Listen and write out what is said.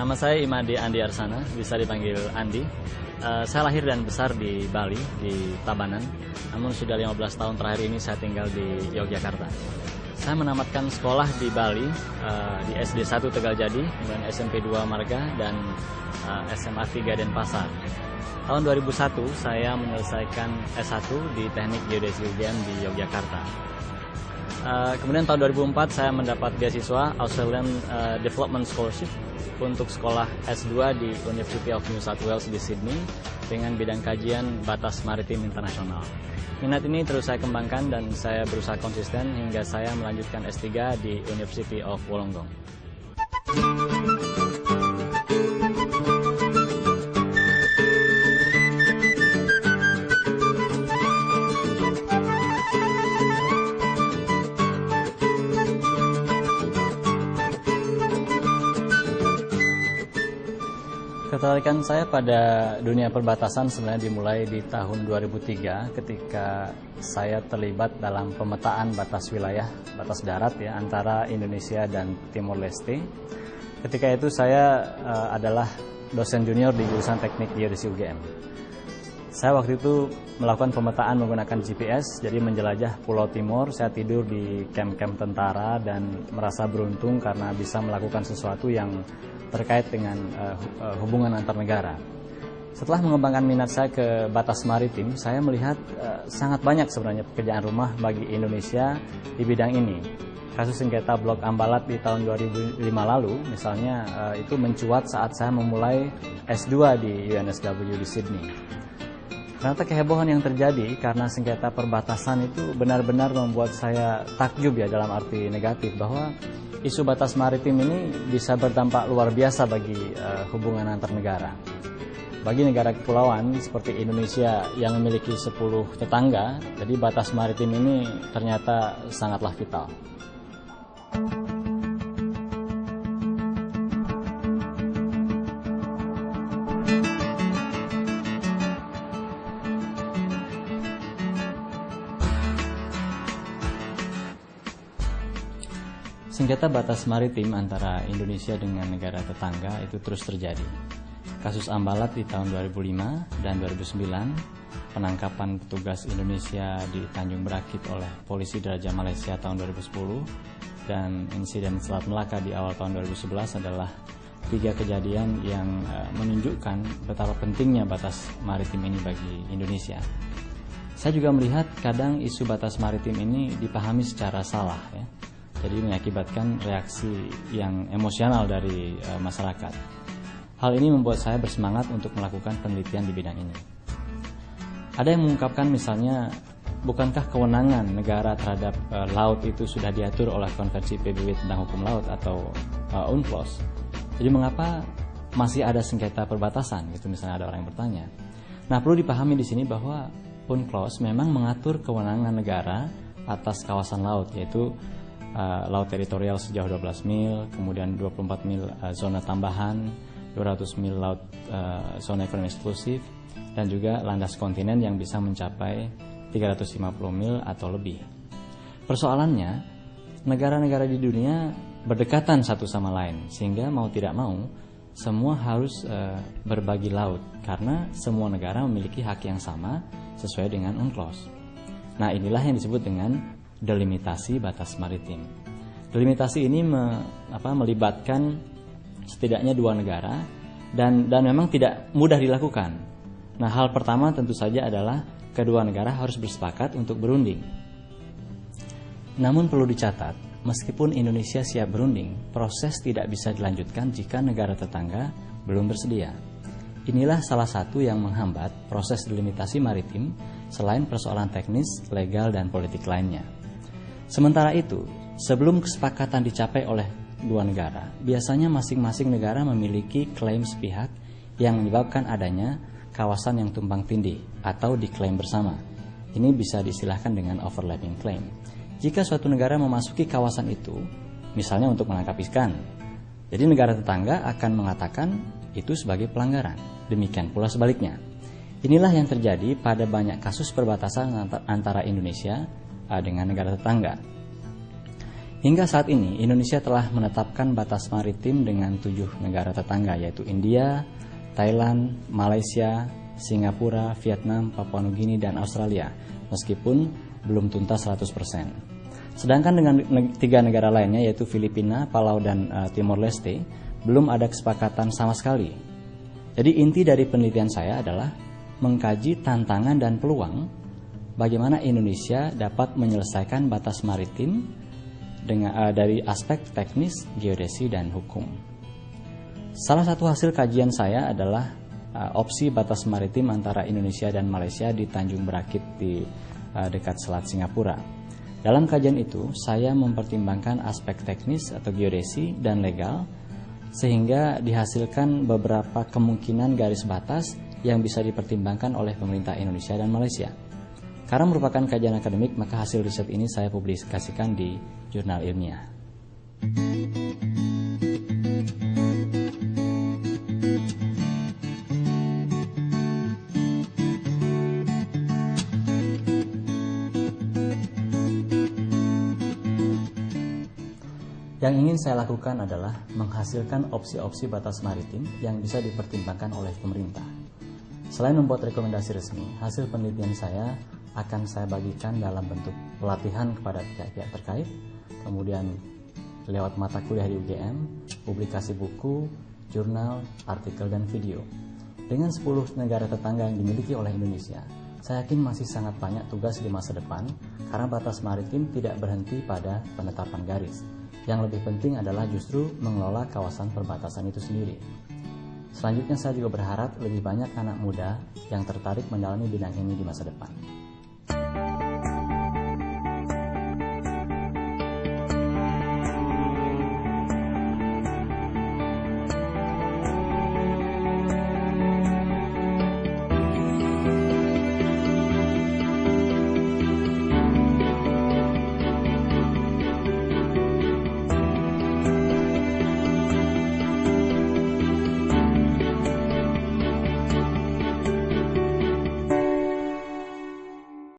Nama saya Imadi Andi Arsana, bisa dipanggil Andi. Saya lahir dan besar di Bali, di Tabanan. Namun sudah 15 tahun terakhir ini saya tinggal di Yogyakarta. Saya menamatkan sekolah di Bali, di SD 1 Tegaljadi, kemudian SMP 2 Marga, dan SMA 3 Denpasar. Tahun 2001 saya menyelesaikan S1 di Teknik Geodesi UGM di Yogyakarta. Kemudian tahun 2004 saya mendapat beasiswa Australian Development Scholarship untuk sekolah S2 di University of New South Wales di Sydney dengan bidang kajian batas maritim internasional. Minat ini terus saya kembangkan dan saya berusaha konsisten hingga saya melanjutkan S3 di University of Wollongong. Ketertarikan saya pada dunia perbatasan sebenarnya dimulai di tahun 2003 ketika saya terlibat dalam pemetaan batas wilayah, batas darat ya antara Indonesia dan Timor Leste. Ketika itu saya adalah dosen junior di jurusan Teknik Geodesi UGM. Saya waktu itu melakukan pemetaan menggunakan GPS, jadi menjelajah Pulau Timor. Saya tidur di kamp-kamp tentara dan merasa beruntung karena bisa melakukan sesuatu yang terkait dengan hubungan antar negara. Setelah mengembangkan minat saya ke batas maritim, saya melihat sangat banyak sebenarnya pekerjaan rumah bagi Indonesia di bidang ini. Kasus sengketa Blok Ambalat di tahun 2005 lalu, misalnya itu mencuat saat saya memulai S2 di UNSW di Sydney. Ternyata kehebohan yang terjadi karena sengketa perbatasan itu benar-benar membuat saya takjub ya dalam arti negatif bahwa isu batas maritim ini bisa berdampak luar biasa bagi hubungan antar negara. Bagi negara kepulauan seperti Indonesia yang memiliki 10 tetangga, jadi batas maritim ini ternyata sangatlah vital. Sengketa batas maritim antara Indonesia dengan negara tetangga itu terus terjadi. Kasus Ambalat di tahun 2005 dan 2009, penangkapan petugas Indonesia di Tanjung Berakit oleh polisi Diraja Malaysia tahun 2010, dan insiden Selat Melaka di awal tahun 2011 adalah 3 kejadian yang menunjukkan betapa pentingnya batas maritim ini bagi Indonesia. Saya juga melihat kadang isu batas maritim ini dipahami secara salah ya. Jadi mengakibatkan reaksi yang emosional dari masyarakat. Hal ini membuat saya bersemangat untuk melakukan penelitian di bidang ini. Ada yang mengungkapkan misalnya, bukankah kewenangan negara terhadap laut itu sudah diatur oleh Konvensi PBB tentang Hukum Laut atau UNCLOS? Jadi mengapa masih ada sengketa perbatasan? Gitu misalnya ada orang yang bertanya. Nah, perlu dipahami di sini bahwa UNCLOS memang mengatur kewenangan negara atas kawasan laut, yaitu laut teritorial sejauh 12 mil, kemudian 24 mil zona tambahan, 200 mil laut zona ekonomi eksklusif, dan juga landas kontinen yang bisa mencapai 350 mil atau lebih. Persoalannya, negara-negara di dunia berdekatan satu sama lain, sehingga mau tidak mau, semua harus berbagi laut, karena semua negara memiliki hak yang sama sesuai dengan UNCLOS. Nah, inilah yang disebut dengan delimitasi batas maritim. Delimitasi ini melibatkan setidaknya 2 negara dan memang tidak mudah dilakukan. Nah, hal pertama tentu saja adalah kedua negara harus bersepakat untuk berunding. Namun perlu dicatat, meskipun Indonesia siap berunding, proses tidak bisa dilanjutkan jika negara tetangga belum bersedia. Inilah salah satu yang menghambat proses delimitasi maritim selain persoalan teknis, legal, dan politik lainnya. Sementara itu, sebelum kesepakatan dicapai oleh 2 negara, biasanya masing-masing negara memiliki klaim sepihak yang menyebabkan adanya kawasan yang tumpang tindih atau diklaim bersama. Ini bisa diistilahkan dengan overlapping claim. Jika suatu negara memasuki kawasan itu, misalnya untuk menangkap ikan, jadi negara tetangga akan mengatakan itu sebagai pelanggaran. Demikian pula sebaliknya. Inilah yang terjadi pada banyak kasus perbatasan antara Indonesia dengan negara tetangga. Hingga saat ini, Indonesia telah menetapkan batas maritim dengan 7 negara tetangga, yaitu India, Thailand, Malaysia, Singapura, Vietnam, Papua Nugini, dan Australia, meskipun belum tuntas 100%. Sedangkan dengan 3 negara lainnya, yaitu Filipina, Palau, dan Timor Leste, belum ada kesepakatan sama sekali. Jadi inti dari penelitian saya adalah mengkaji tantangan dan peluang bagaimana Indonesia dapat menyelesaikan batas maritim dari aspek teknis, geodesi, dan hukum. Salah satu hasil kajian saya adalah opsi batas maritim antara Indonesia dan Malaysia di Tanjung Berakit di dekat Selat Singapura. Dalam kajian itu, saya mempertimbangkan aspek teknis atau geodesi dan legal, sehingga dihasilkan beberapa kemungkinan garis batas yang bisa dipertimbangkan oleh pemerintah Indonesia dan Malaysia. Karena merupakan kajian akademik, maka hasil riset ini saya publikasikan di jurnal ilmiah. Yang ingin saya lakukan adalah menghasilkan opsi-opsi batas maritim yang bisa dipertimbangkan oleh pemerintah. Selain membuat rekomendasi resmi, hasil penelitian saya akan saya bagikan dalam bentuk pelatihan kepada pihak-pihak terkait, kemudian lewat mata kuliah di UGM, publikasi buku, jurnal, artikel, dan video. Dengan 10 negara tetangga yang dimiliki oleh Indonesia, saya yakin masih sangat banyak tugas di masa depan karena batas maritim tidak berhenti pada penetapan garis. Yang lebih penting adalah justru mengelola kawasan perbatasan itu sendiri. Selanjutnya saya juga berharap lebih banyak anak muda yang tertarik mendalami bidang ini di masa depan.